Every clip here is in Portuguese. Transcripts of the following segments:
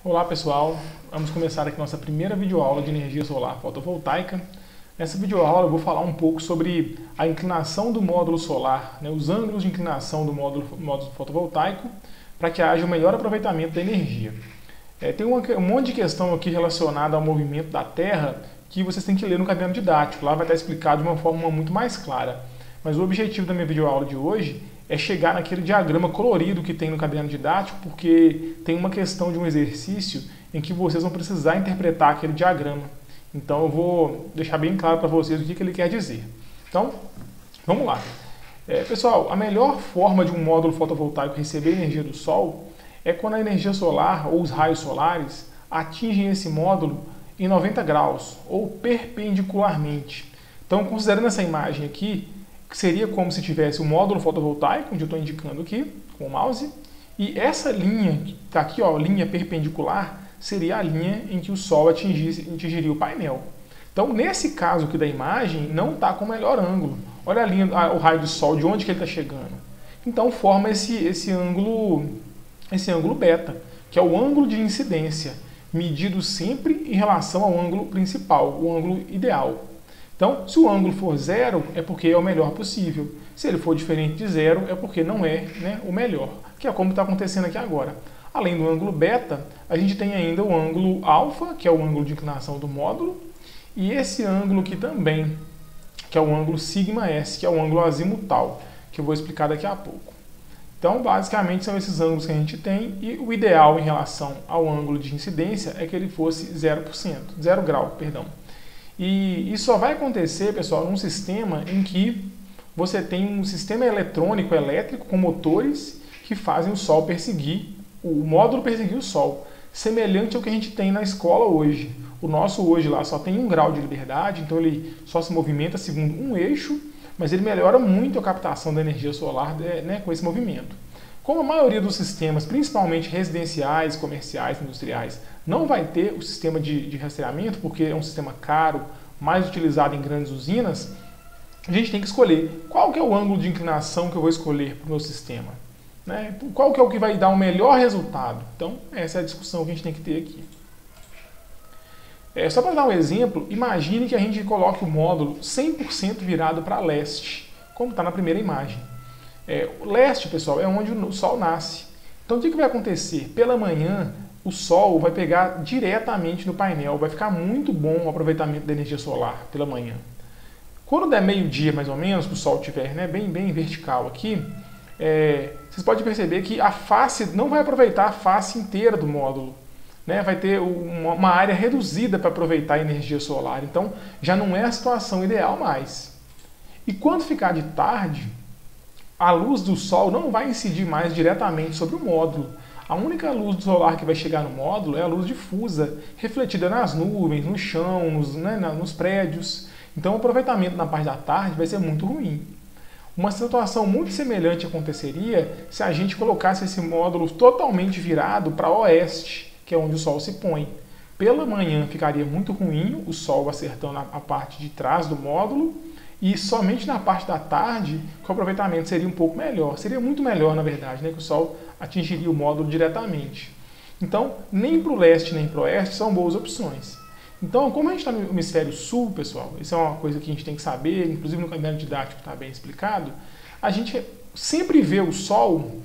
Olá pessoal, vamos começar aqui nossa primeira videoaula de energia solar fotovoltaica. Nessa videoaula eu vou falar um pouco sobre a inclinação do módulo solar, os ângulos de inclinação do módulo fotovoltaico, para que haja um melhor aproveitamento da energia. Tem um monte de questão aqui relacionada ao movimento da Terra que vocês têm que ler no caderno didático, lá vai estar explicado de uma forma muito mais clara. Mas o objetivo da minha videoaula de hoje é chegar naquele diagrama colorido que tem no caderno didático, porque tem uma questão de um exercício em que vocês vão precisar interpretar aquele diagrama. Então eu vou deixar bem claro para vocês o que ele quer dizer. Então, vamos lá. Pessoal, a melhor forma de um módulo fotovoltaico receber energia do Sol é quando a energia solar ou os raios solares atingem esse módulo em 90 graus ou perpendicularmente. Então, considerando essa imagem aqui, que seria como se tivesse um módulo fotovoltaico, onde eu estou indicando aqui com o mouse, e essa linha que está aqui, ó, linha perpendicular, seria a linha em que o Sol atingiria o painel. Então, nesse caso aqui da imagem, não está com o melhor ângulo. Olha a linha, o raio de Sol, de onde que ele está chegando. Então, forma esse ângulo beta, que é o ângulo de incidência, medido sempre em relação ao ângulo principal, o ângulo ideal. Então, se o ângulo for zero, é porque é o melhor possível. Se ele for diferente de zero, é porque não é o melhor, que é como está acontecendo aqui agora. Além do ângulo beta, a gente tem ainda o ângulo alfa, que é o ângulo de inclinação do módulo, e esse ângulo aqui também, que é o ângulo sigma S, que é o ângulo azimutal, que eu vou explicar daqui a pouco. Então, basicamente, são esses ângulos que a gente tem, e o ideal em relação ao ângulo de incidência é que ele fosse 0%, 0 grau, perdão. E isso só vai acontecer, pessoal, num sistema em que você tem um sistema eletrônico, elétrico, com motores que fazem o Sol perseguir, o módulo perseguir o Sol, semelhante ao que a gente tem na escola hoje. O nosso hoje lá só tem 1 grau de liberdade, então ele só se movimenta segundo um eixo, mas ele melhora muito a captação da energia solar com esse movimento. Como a maioria dos sistemas, principalmente residenciais, comerciais, industriais, não vai ter o sistema de rastreamento, porque é um sistema caro, mais utilizado em grandes usinas, a gente tem que escolher qual que é o ângulo de inclinação que eu vou escolher para o meu sistema. Qual que é o que vai dar o melhor resultado? Então, essa é a discussão que a gente tem que ter aqui. Só para dar um exemplo, imagine que a gente coloque o módulo 100% virado para leste, como está na primeira imagem. O leste, pessoal, é onde o Sol nasce. Então, o que vai acontecer? Pela manhã, o Sol vai pegar diretamente no painel, vai ficar muito bom o aproveitamento da energia solar pela manhã. Quando der meio-dia, mais ou menos, que o Sol estiver bem vertical aqui, vocês podem perceber que a face não vai aproveitar a face inteira do módulo. Vai ter uma área reduzida para aproveitar a energia solar. Então, já não é a situação ideal mais. E quando ficar de tarde, a luz do Sol não vai incidir mais diretamente sobre o módulo. A única luz solar que vai chegar no módulo é a luz difusa, refletida nas nuvens, no chão, nos prédios. Então, o aproveitamento na parte da tarde vai ser muito ruim. Uma situação muito semelhante aconteceria se a gente colocasse esse módulo totalmente virado para oeste, que é onde o Sol se põe. Pela manhã ficaria muito ruim, o Sol acertando a parte de trás do módulo, e somente na parte da tarde que o aproveitamento seria um pouco melhor. Seria muito melhor, na verdade, que o Sol atingiria o módulo diretamente. Então, nem para o leste nem para o oeste são boas opções. Então, como a gente está no hemisfério sul, pessoal, isso é uma coisa que a gente tem que saber, inclusive no caderno didático está bem explicado, a gente sempre vê o Sol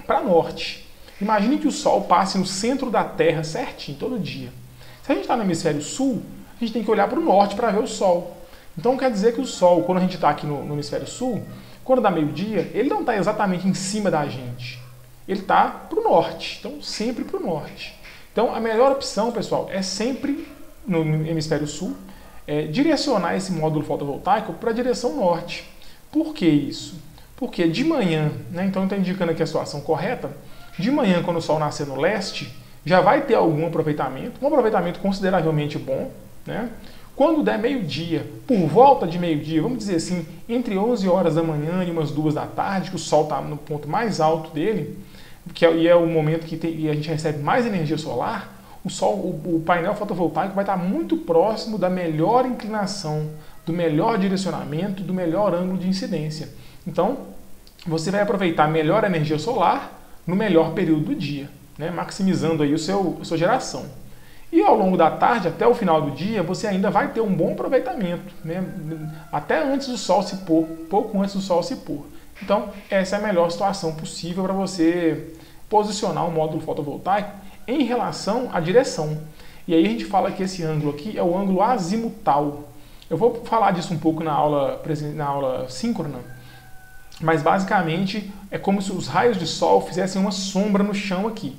para norte. Imagine que o Sol passe no centro da Terra certinho, todo dia. Se a gente está no hemisfério sul, a gente tem que olhar para o norte para ver o Sol. Então quer dizer que o Sol, quando a gente está aqui no hemisfério sul, quando dá meio-dia, ele não está exatamente em cima da gente. Ele está para o norte, então sempre para o norte. Então a melhor opção, pessoal, é sempre no hemisfério sul, direcionar esse módulo fotovoltaico para a direção norte. Por que isso? Porque de manhã, então está indicando aqui a situação correta, de manhã quando o Sol nascer no leste, já vai ter algum aproveitamento, um aproveitamento consideravelmente bom, Quando der meio-dia, por volta de meio-dia, vamos dizer assim, entre 11 horas da manhã e umas 2 da tarde, que o Sol está no ponto mais alto dele, e é o momento que a gente recebe mais energia solar, o painel fotovoltaico vai estar muito próximo da melhor inclinação, do melhor direcionamento, do melhor ângulo de incidência. Então, você vai aproveitar melhor a energia solar no melhor período do dia. né, maximizando aí a sua geração. E ao longo da tarde, até o final do dia, você ainda vai ter um bom aproveitamento, né, até antes do sol se pôr, pouco antes do sol se pôr. Então, essa é a melhor situação possível para você posicionar o módulo fotovoltaico em relação à direção. E aí a gente fala que esse ângulo aqui é o ângulo azimutal. Eu vou falar disso um pouco na aula síncrona, mas basicamente é como se os raios de sol fizessem uma sombra no chão aqui.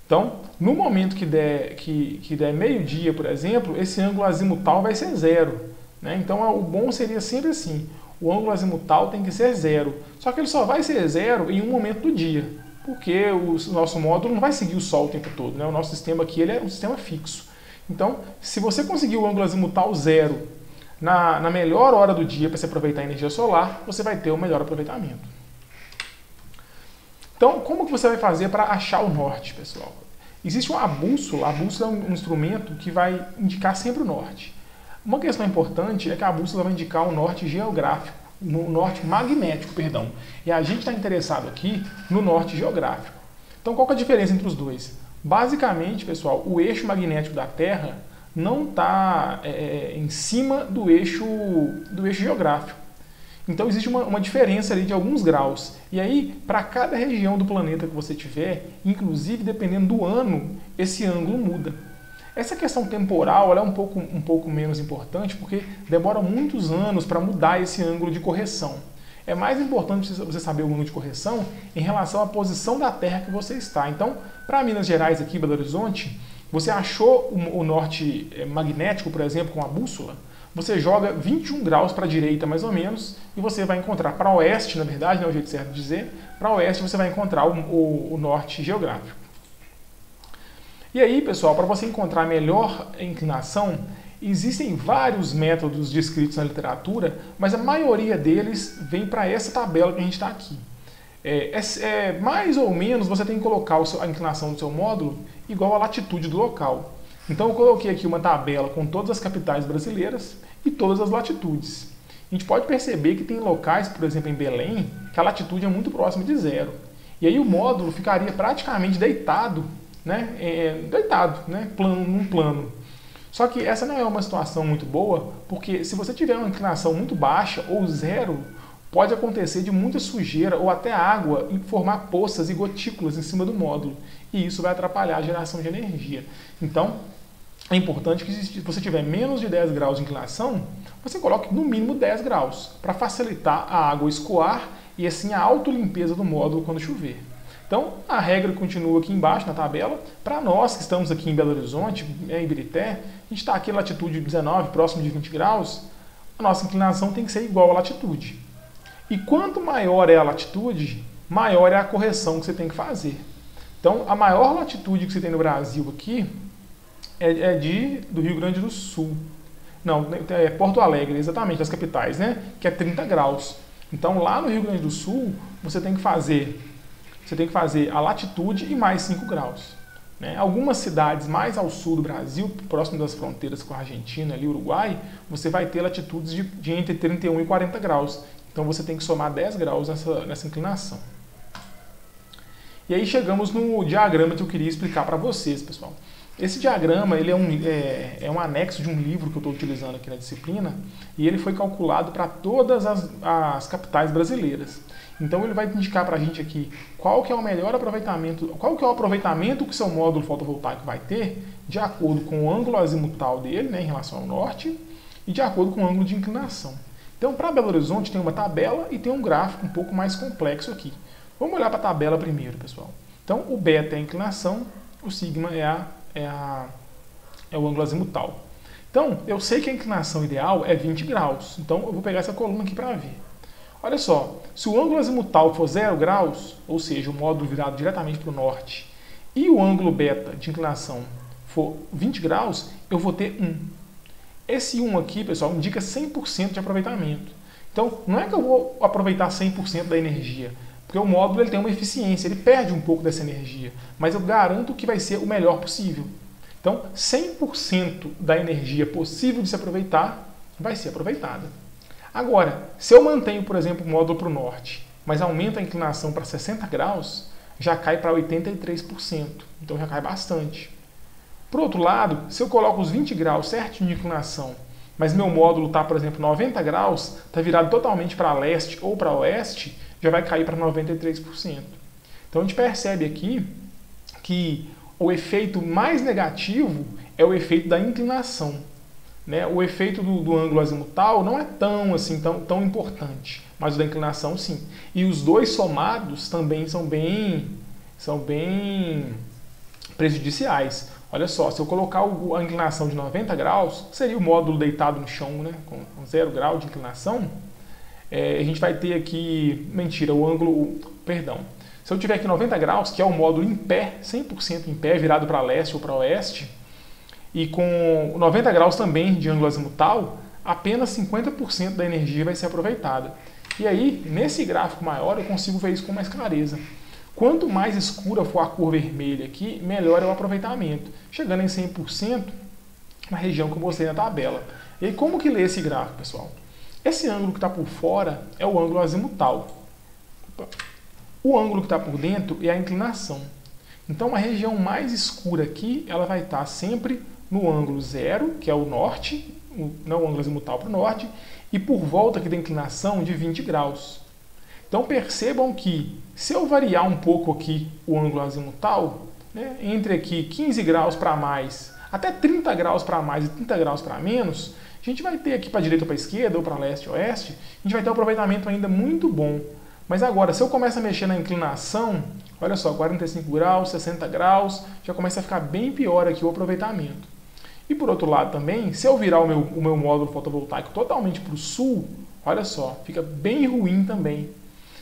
Então, no momento que der meio-dia, por exemplo, esse ângulo azimutal vai ser zero, né? Então, o bom seria sempre assim, o ângulo azimutal tem que ser zero. Só que ele só vai ser zero em um momento do dia, porque o nosso módulo não vai seguir o sol o tempo todo, né? O nosso sistema aqui ele é um sistema fixo. Então, se você conseguir o ângulo azimutal zero na melhor hora do dia para você aproveitar a energia solar, você vai ter o melhor aproveitamento. Então, como que você vai fazer para achar o norte, pessoal? Existe uma bússola. A bússola é um instrumento que vai indicar sempre o norte. Uma questão importante é que a bússola vai indicar o norte geográfico, o norte magnético, perdão. E a gente está interessado aqui no norte geográfico. Então, qual que é a diferença entre os dois? Basicamente, pessoal, o eixo magnético da Terra não está em cima do eixo geográfico. Então existe uma diferença ali de alguns graus. E aí, para cada região do planeta que você tiver, inclusive dependendo do ano, esse ângulo muda. Essa questão temporal ela é um pouco menos importante, porque demora muitos anos para mudar esse ângulo de correção. É mais importante você saber o ângulo de correção em relação à posição da Terra que você está. Então, para Minas Gerais, aqui, Belo Horizonte, você achou o norte magnético, por exemplo, com a bússola, você joga 21 graus para a direita, mais ou menos, e você vai encontrar para oeste, na verdade, não é o jeito certo de dizer, para oeste você vai encontrar o norte geográfico. E aí, pessoal, para você encontrar a melhor inclinação, existem vários métodos descritos na literatura, mas a maioria deles vem para essa tabela que a gente está aqui. Mais ou menos você tem que colocar a inclinação do seu módulo igual à latitude do local. Então eu coloquei aqui uma tabela com todas as capitais brasileiras e todas as latitudes. A gente pode perceber que tem locais, por exemplo em Belém, que a latitude é muito próxima de zero. E aí o módulo ficaria praticamente deitado, né? Num plano. Só que essa não é uma situação muito boa, porque se você tiver uma inclinação muito baixa ou zero, pode acontecer de muita sujeira ou até água e formar poças e gotículas em cima do módulo. E isso vai atrapalhar a geração de energia. Então, é importante que se você tiver menos de 10 graus de inclinação, você coloque no mínimo 10 graus, para facilitar a água escoar e assim a autolimpeza do módulo quando chover. Então, a regra continua aqui embaixo na tabela. Para nós que estamos aqui em Belo Horizonte, em Ibirité, a gente está aqui em latitude 19, próximo de 20 graus, a nossa inclinação tem que ser igual à latitude. E quanto maior é a latitude, maior é a correção que você tem que fazer. Então, a maior latitude que você tem no Brasil aqui é do Rio Grande do Sul. Não, é Porto Alegre, exatamente, das capitais, né? Que é 30 graus. Então, lá no Rio Grande do Sul, você tem que fazer a latitude e mais 5 graus. Né? Algumas cidades mais ao sul do Brasil, próximo das fronteiras com a Argentina e Uruguai, você vai ter latitudes de entre 31 e 40 graus. Então você tem que somar 10 graus nessa inclinação. E aí chegamos no diagrama que eu queria explicar para vocês, pessoal. Esse diagrama ele é um anexo de um livro que eu estou utilizando aqui na disciplina e ele foi calculado para todas as capitais brasileiras. Então ele vai indicar para a gente aqui qual que é o melhor aproveitamento, qual que é o aproveitamento que o seu módulo fotovoltaico vai ter de acordo com o ângulo azimutal dele, né, em relação ao norte, e de acordo com o ângulo de inclinação. Então, para Belo Horizonte tem uma tabela e tem um gráfico um pouco mais complexo aqui. Vamos olhar para a tabela primeiro, pessoal. Então, o beta é a inclinação, o sigma é o ângulo azimutal. Então, eu sei que a inclinação ideal é 20 graus. Então, eu vou pegar essa coluna aqui para ver. Olha só, se o ângulo azimutal for 0 graus, ou seja, o módulo virado diretamente para o norte, e o ângulo beta de inclinação for 20 graus, eu vou ter 1. Esse 1 aqui, pessoal, indica 100% de aproveitamento. Então, não é que eu vou aproveitar 100% da energia, porque o módulo ele tem uma eficiência, ele perde um pouco dessa energia, mas eu garanto que vai ser o melhor possível. Então, 100% da energia possível de se aproveitar vai ser aproveitada. Agora, se eu mantenho, por exemplo, o módulo para o norte, mas aumento a inclinação para 60 graus, já cai para 83%, então já cai bastante. Por outro lado, se eu coloco os 20 graus certinho de inclinação, mas meu módulo está, por exemplo, 90 graus, está virado totalmente para leste ou para oeste, já vai cair para 93%. Então a gente percebe aqui que o efeito mais negativo é o efeito da inclinação, né? O efeito do ângulo azimutal não é tão importante, mas o da inclinação sim. E os dois somados também são bem prejudiciais. Olha só, se eu colocar a inclinação de 90 graus, seria o módulo deitado no chão, né? Com 0 grau de inclinação, a gente vai ter aqui, se eu tiver aqui 90 graus, que é o módulo em pé, 100% em pé, virado para leste ou para oeste, e com 90 graus também de ângulo azimutal, apenas 50% da energia vai ser aproveitada. E aí, nesse gráfico maior, eu consigo ver isso com mais clareza. Quanto mais escura for a cor vermelha aqui, melhor é o aproveitamento, chegando em 100% na região que eu mostrei na tabela. E aí, como que lê esse gráfico, pessoal? Esse ângulo que está por fora é o ângulo azimutal. O ângulo que está por dentro é a inclinação. Então, a região mais escura aqui, ela vai estar sempre no ângulo 0, que é o norte, não o ângulo azimutal para o norte, e por volta aqui da inclinação de 20 graus. Então, percebam que, se eu variar um pouco aqui o ângulo azimutal, né, entre aqui 15 graus para mais, até 30 graus para mais e 30 graus para menos, a gente vai ter aqui para a direita ou para a esquerda, ou para leste ou oeste, a gente vai ter um aproveitamento ainda muito bom. Mas agora, se eu começo a mexer na inclinação, olha só, 45 graus, 60 graus, já começa a ficar bem pior aqui o aproveitamento. E por outro lado também, se eu virar o meu módulo fotovoltaico totalmente para o sul, olha só, fica bem ruim também.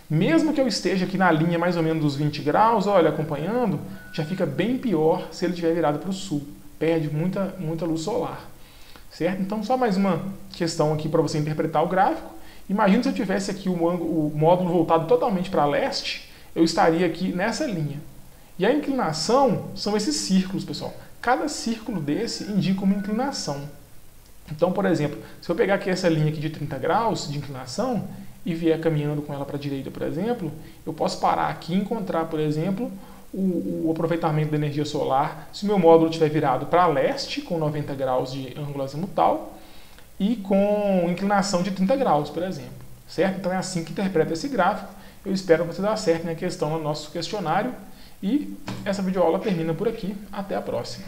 Mesmo que eu esteja aqui na linha mais ou menos dos 20 graus, olha, acompanhando, já fica bem pior se ele estiver virado para o sul. Perde muita luz solar. Certo? Então, só mais uma questão aqui para você interpretar o gráfico. Imagina se eu tivesse aqui o módulo voltado totalmente para leste, eu estaria aqui nessa linha. E a inclinação são esses círculos, pessoal. Cada círculo desse indica uma inclinação. Então, por exemplo, se eu pegar aqui essa linha aqui de 30 graus de inclinação e vier caminhando com ela para a direita, por exemplo, eu posso parar aqui e encontrar, por exemplo, o aproveitamento da energia solar se o meu módulo estiver virado para leste, com 90 graus de ângulo azimutal, e com inclinação de 30 graus, por exemplo. Certo? Então é assim que interpreta esse gráfico. Eu espero que você dê certo na questão no nosso questionário. E essa videoaula termina por aqui. Até a próxima.